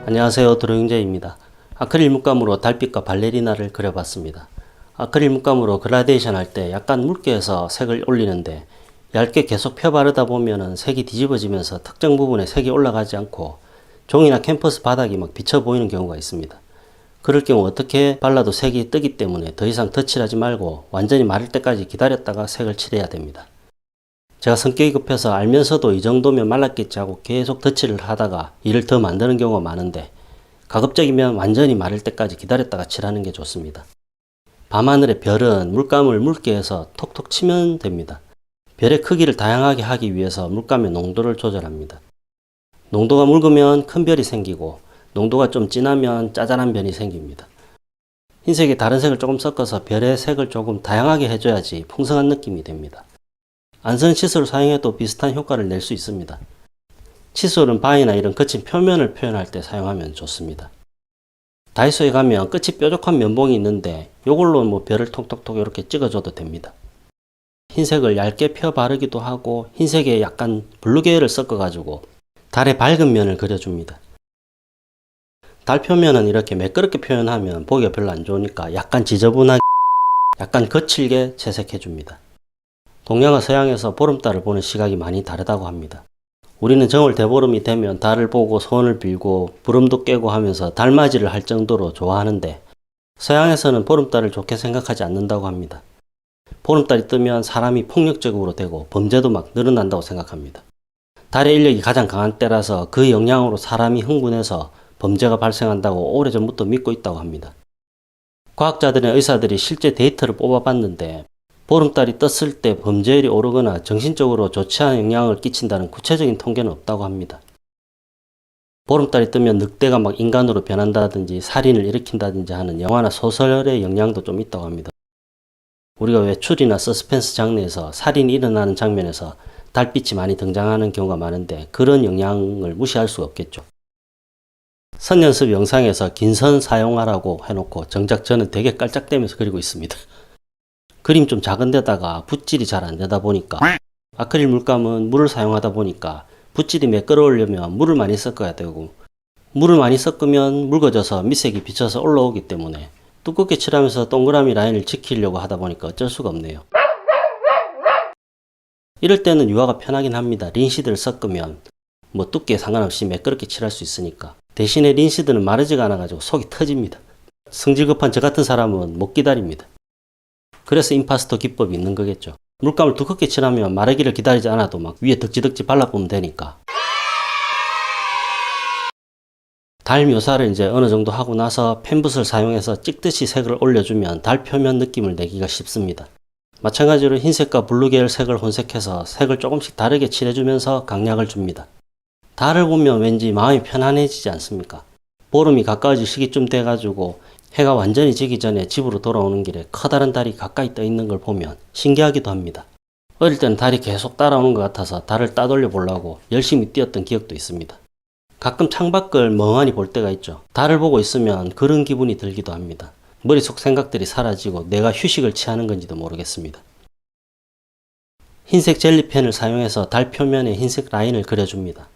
안녕하세요, 드로잉제입니다. 아크릴 물감으로 달빛과 발레리나를 그려봤습니다. 아크릴 물감으로 그라데이션 할 때 약간 묽게해서 색을 올리는데 얇게 계속 펴 바르다 보면은 색이 뒤집어지면서 특정 부분에 색이 올라가지 않고 종이나 캔버스 바닥이 막 비쳐 보이는 경우가 있습니다. 그럴 경우 어떻게 발라도 색이 뜨기 때문에 더 이상 덧칠하지 말고 완전히 마를 때까지 기다렸다가 색을 칠해야 됩니다. 제가 성격이 급해서 알면서도 이 정도면 말랐겠지 하고 계속 덧칠을 하다가 일을 더 만드는 경우가 많은데, 가급적이면 완전히 마를 때까지 기다렸다가 칠하는 게 좋습니다. 밤하늘의 별은 물감을 묽게 해서 톡톡 치면 됩니다. 별의 크기를 다양하게 하기 위해서 물감의 농도를 조절합니다. 농도가 묽으면 큰 별이 생기고 농도가 좀 진하면 짜잘한 별이 생깁니다. 흰색에 다른 색을 조금 섞어서 별의 색을 조금 다양하게 해줘야지 풍성한 느낌이 됩니다. 안 쓰는 칫솔을 사용해도 비슷한 효과를 낼 수 있습니다. 칫솔은 바위나 이런 거친 표면을 표현할 때 사용하면 좋습니다. 다이소에 가면 끝이 뾰족한 면봉이 있는데 이걸로 별을 톡톡톡 이렇게 찍어줘도 됩니다. 흰색을 얇게 펴 바르기도 하고 흰색에 약간 블루 계열을 섞어가지고 달의 밝은 면을 그려줍니다. 달 표면은 이렇게 매끄럽게 표현하면 보기가 별로 안 좋으니까 약간 지저분하게, 약간 거칠게 채색해줍니다. 동양과 서양에서 보름달을 보는 시각이 많이 다르다고 합니다. 우리는 정월 대보름이 되면 달을 보고 소원을 빌고 부름도 깨고 하면서 달맞이를 할 정도로 좋아하는데, 서양에서는 보름달을 좋게 생각하지 않는다고 합니다. 보름달이 뜨면 사람이 폭력적으로 되고 범죄도 막 늘어난다고 생각합니다. 달의 인력이 가장 강한 때라서 그 영향으로 사람이 흥분해서 범죄가 발생한다고 오래전부터 믿고 있다고 합니다. 과학자들이나 의사들이 실제 데이터를 뽑아봤는데 보름달이 떴을 때 범죄율이 오르거나 정신적으로 좋지 않은 영향을 끼친다는 구체적인 통계는 없다고 합니다. 보름달이 뜨면 늑대가 막 인간으로 변한다든지 살인을 일으킨다든지 하는 영화나 소설의 영향도 좀 있다고 합니다. 우리가 외출이나 서스펜스 장르에서 살인이 일어나는 장면에서 달빛이 많이 등장하는 경우가 많은데 그런 영향을 무시할 수가 없겠죠. 선 연습 영상에서 긴 선 사용하라고 해놓고 정작 저는 되게 깔짝대면서 그리고 있습니다. 그림 좀 작은 데다가 붓질이 잘 안 되다 보니까, 아크릴 물감은 물을 사용하다 보니까 붓질이 매끄러우려면 물을 많이 섞어야 되고, 물을 많이 섞으면 묽어져서 밑색이 비쳐서 올라오기 때문에 두껍게 칠하면서 동그라미 라인을 지키려고 하다 보니까 어쩔 수가 없네요. 이럴 때는 유화가 편하긴 합니다. 린시드를 섞으면 뭐 두께 상관없이 매끄럽게 칠할 수 있으니까. 대신에 린시드는 마르지가 않아가지고 속이 터집니다. 성질 급한 저 같은 사람은 못 기다립니다. 그래서 임파스토 기법이 있는 거겠죠. 물감을 두껍게 칠하면 마르기를 기다리지 않아도 막 위에 덕지덕지 발라보면 되니까. 달 묘사를 이제 어느 정도 하고 나서 펜붓을 사용해서 찍듯이 색을 올려주면 달 표면 느낌을 내기가 쉽습니다. 마찬가지로 흰색과 블루 계열 색을 혼색해서 색을 조금씩 다르게 칠해주면서 강약을 줍니다. 달을 보면 왠지 마음이 편안해지지 않습니까? 보름이 가까워질 시기쯤 돼가지고 해가 완전히 지기 전에 집으로 돌아오는 길에 커다란 달이 가까이 떠 있는 걸 보면 신기하기도 합니다. 어릴 때는 달이 계속 따라오는 것 같아서 달을 따돌려 보려고 열심히 뛰었던 기억도 있습니다. 가끔 창밖을 멍하니 볼 때가 있죠. 달을 보고 있으면 그런 기분이 들기도 합니다. 머릿속 생각들이 사라지고 내가 휴식을 취하는 건지도 모르겠습니다. 흰색 젤리펜을 사용해서 달 표면에 흰색 라인을 그려줍니다.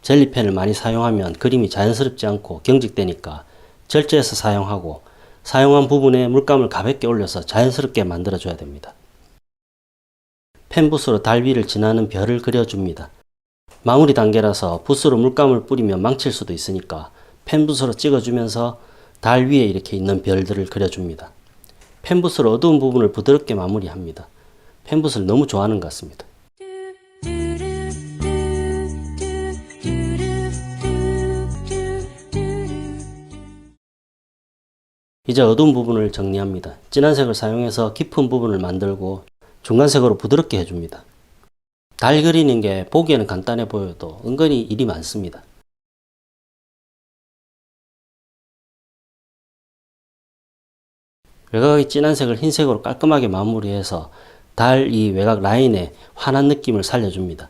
젤리펜을 많이 사용하면 그림이 자연스럽지 않고 경직되니까 절제해서 사용하고, 사용한 부분에 물감을 가볍게 올려서 자연스럽게 만들어줘야 됩니다. 펜붓으로 달 위를 지나는 별을 그려줍니다. 마무리 단계라서 붓으로 물감을 뿌리면 망칠 수도 있으니까 펜붓으로 찍어주면서 달 위에 이렇게 있는 별들을 그려줍니다. 펜붓으로 어두운 부분을 부드럽게 마무리합니다. 펜붓을 너무 좋아하는 것 같습니다. 이제 어두운 부분을 정리합니다. 진한 색을 사용해서 깊은 부분을 만들고 중간색으로 부드럽게 해줍니다. 달 그리는 게 보기에는 간단해 보여도 은근히 일이 많습니다. 외곽의 진한 색을 흰색으로 깔끔하게 마무리해서 달 이 외곽 라인에 환한 느낌을 살려줍니다.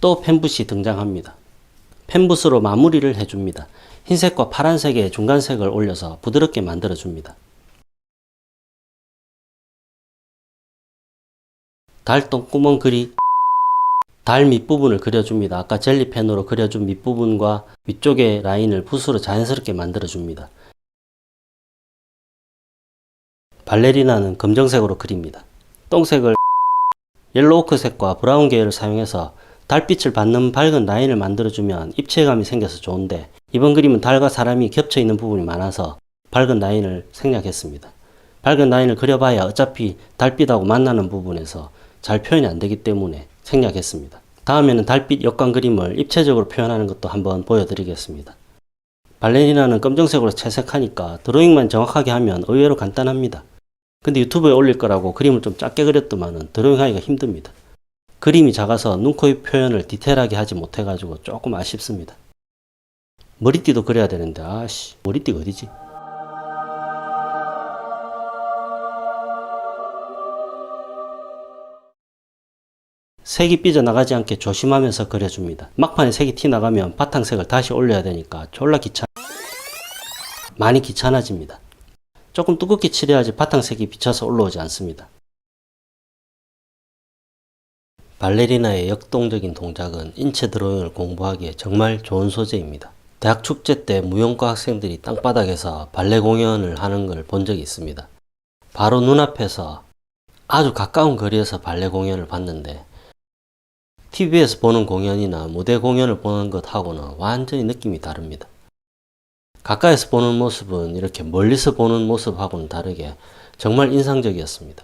또 펜붓이 등장합니다. 펜붓으로 마무리를 해줍니다. 흰색과 파란색의 중간색을 올려서 부드럽게 만들어줍니다. 달 똥구멍 그리 달 밑부분을 그려줍니다. 아까 젤리펜으로 그려준 밑부분과 위쪽의 라인을 붓으로 자연스럽게 만들어줍니다. 발레리나는 검정색으로 그립니다. 똥색을 옐로우크색과 브라운 계열을 사용해서 달빛을 받는 밝은 라인을 만들어주면 입체감이 생겨서 좋은데, 이번 그림은 달과 사람이 겹쳐있는 부분이 많아서 밝은 라인을 생략했습니다. 밝은 라인을 그려봐야 어차피 달빛하고 만나는 부분에서 잘 표현이 안되기 때문에 생략했습니다. 다음에는 달빛 역광 그림을 입체적으로 표현하는 것도 한번 보여드리겠습니다. 발레리나는 검정색으로 채색하니까 드로잉만 정확하게 하면 의외로 간단합니다. 근데 유튜브에 올릴 거라고 그림을 좀 작게 그렸더만은 드로잉하기가 힘듭니다. 그림이 작아서 눈, 코, 입 표현을 디테일하게 하지 못해가지고 조금 아쉽습니다. 머리띠도 그려야 되는데 머리띠가 어디지? 색이 삐져나가지 않게 조심하면서 그려줍니다. 막판에 색이 튀나가면 바탕색을 다시 올려야 되니까 졸라 많이 귀찮아집니다. 조금 두껍게 칠해야지 바탕색이 비쳐서 올라오지 않습니다. 발레리나의 역동적인 동작은 인체 드로잉을 공부하기에 정말 좋은 소재입니다. 대학 축제 때 무용과 학생들이 땅바닥에서 발레 공연을 하는 걸 본 적이 있습니다. 바로 눈앞에서 아주 가까운 거리에서 발레 공연을 봤는데, TV에서 보는 공연이나 무대 공연을 보는 것하고는 완전히 느낌이 다릅니다. 가까이서 보는 모습은 이렇게 멀리서 보는 모습하고는 다르게 정말 인상적이었습니다.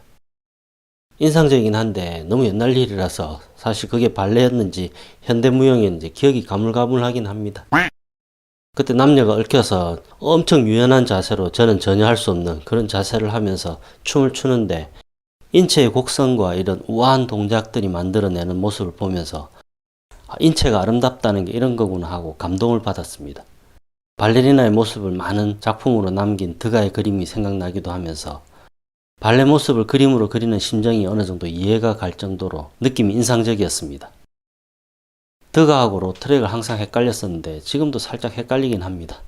인상적이긴 한데 너무 옛날 일이라서 사실 그게 발레였는지 현대무용이었는지 기억이 가물가물하긴 합니다. 그때 남녀가 얽혀서 엄청 유연한 자세로 저는 전혀 할 수 없는 그런 자세를 하면서 춤을 추는데, 인체의 곡선과 이런 우아한 동작들이 만들어내는 모습을 보면서 인체가 아름답다는 게 이런 거구나 하고 감동을 받았습니다. 발레리나의 모습을 많은 작품으로 남긴 드가의 그림이 생각나기도 하면서 발레 모습을 그림으로 그리는 심정이 어느 정도 이해가 갈 정도로 느낌이 인상적이었습니다. 드가하고 로트렉을 항상 헷갈렸었는데 지금도 살짝 헷갈리긴 합니다.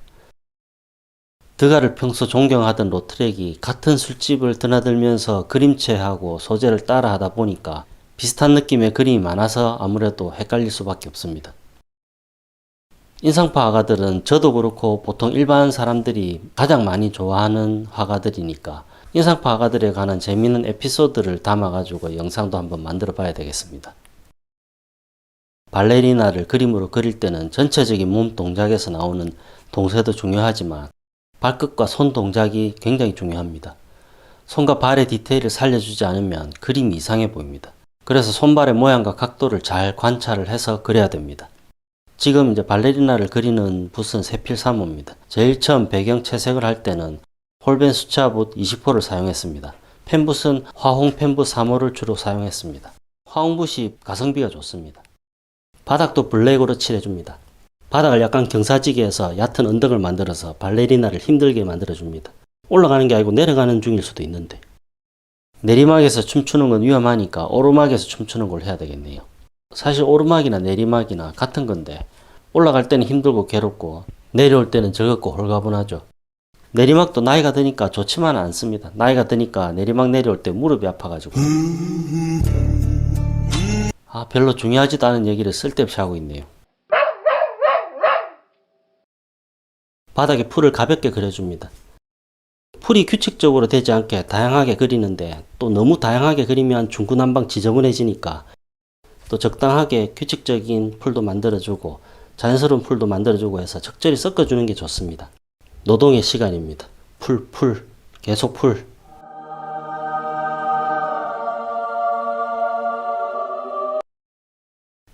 드가를 평소 존경하던 로트렉이 같은 술집을 드나들면서 그림체하고 소재를 따라 하다 보니까 비슷한 느낌의 그림이 많아서 아무래도 헷갈릴 수밖에 없습니다. 인상파 화가들은 저도 그렇고 보통 일반 사람들이 가장 많이 좋아하는 화가들이니까 인상파 화가들에 관한 재미있는 에피소드를 담아가지고 영상도 한번 만들어 봐야 되겠습니다. 발레리나를 그림으로 그릴 때는 전체적인 몸 동작에서 나오는 동세도 중요하지만 발끝과 손 동작이 굉장히 중요합니다. 손과 발의 디테일을 살려주지 않으면 그림이 이상해 보입니다. 그래서 손발의 모양과 각도를 잘 관찰을 해서 그려야 됩니다. 지금 이제 발레리나를 그리는 붓은 세필3호입니다. 제일 처음 배경 채색을 할 때는 홀벤 수채화붓 20호를 사용했습니다. 펜붓은 화홍 펜붓 3호를 주로 사용했습니다. 화홍붓이 가성비가 좋습니다. 바닥도 블랙으로 칠해줍니다. 바닥을 약간 경사지게 해서 얕은 언덕을 만들어서 발레리나를 힘들게 만들어줍니다. 올라가는 게 아니고 내려가는 중일 수도 있는데, 내리막에서 춤추는 건 위험하니까 오르막에서 춤추는 걸 해야 되겠네요. 사실 오르막이나 내리막이나 같은 건데 올라갈 때는 힘들고 괴롭고 내려올 때는 즐겁고 홀가분하죠. 내리막도 나이가 드니까 좋지만은 않습니다. 나이가 드니까 내리막 내려올 때 무릎이 아파가지고 별로 중요하지도 않은 얘기를 쓸데없이 하고 있네요. 바닥에 풀을 가볍게 그려줍니다. 풀이 규칙적으로 되지 않게 다양하게 그리는데 또 너무 다양하게 그리면 중구난방 지저분해지니까 또 적당하게 규칙적인 풀도 만들어주고 자연스러운 풀도 만들어주고 해서 적절히 섞어주는 게 좋습니다. 노동의 시간입니다. 풀, 계속 풀.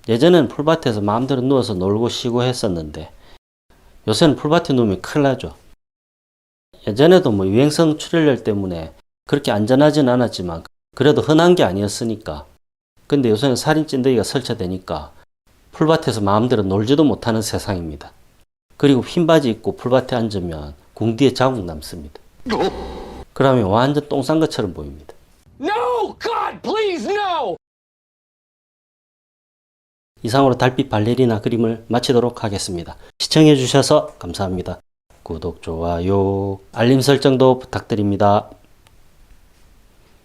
예전에는 풀밭에서 마음대로 누워서 놀고 쉬고 했었는데 요새는 풀밭에 누우면 큰일 나죠. 예전에도 유행성 출혈열 때문에 그렇게 안전하진 않았지만 그래도 흔한 게 아니었으니까. 근데 요새는 살인 찐득이가 설치되니까 풀밭에서 마음대로 놀지도 못하는 세상입니다. 그리고 흰 바지 입고 풀밭에 앉으면 궁디에 자국 남습니다. 그러면 완전 똥 싼 것처럼 보입니다. No! God, please, no! 이상으로 달빛 발레리나 그림을 마치도록 하겠습니다. 시청해주셔서 감사합니다. 구독, 좋아요, 알림 설정도 부탁드립니다.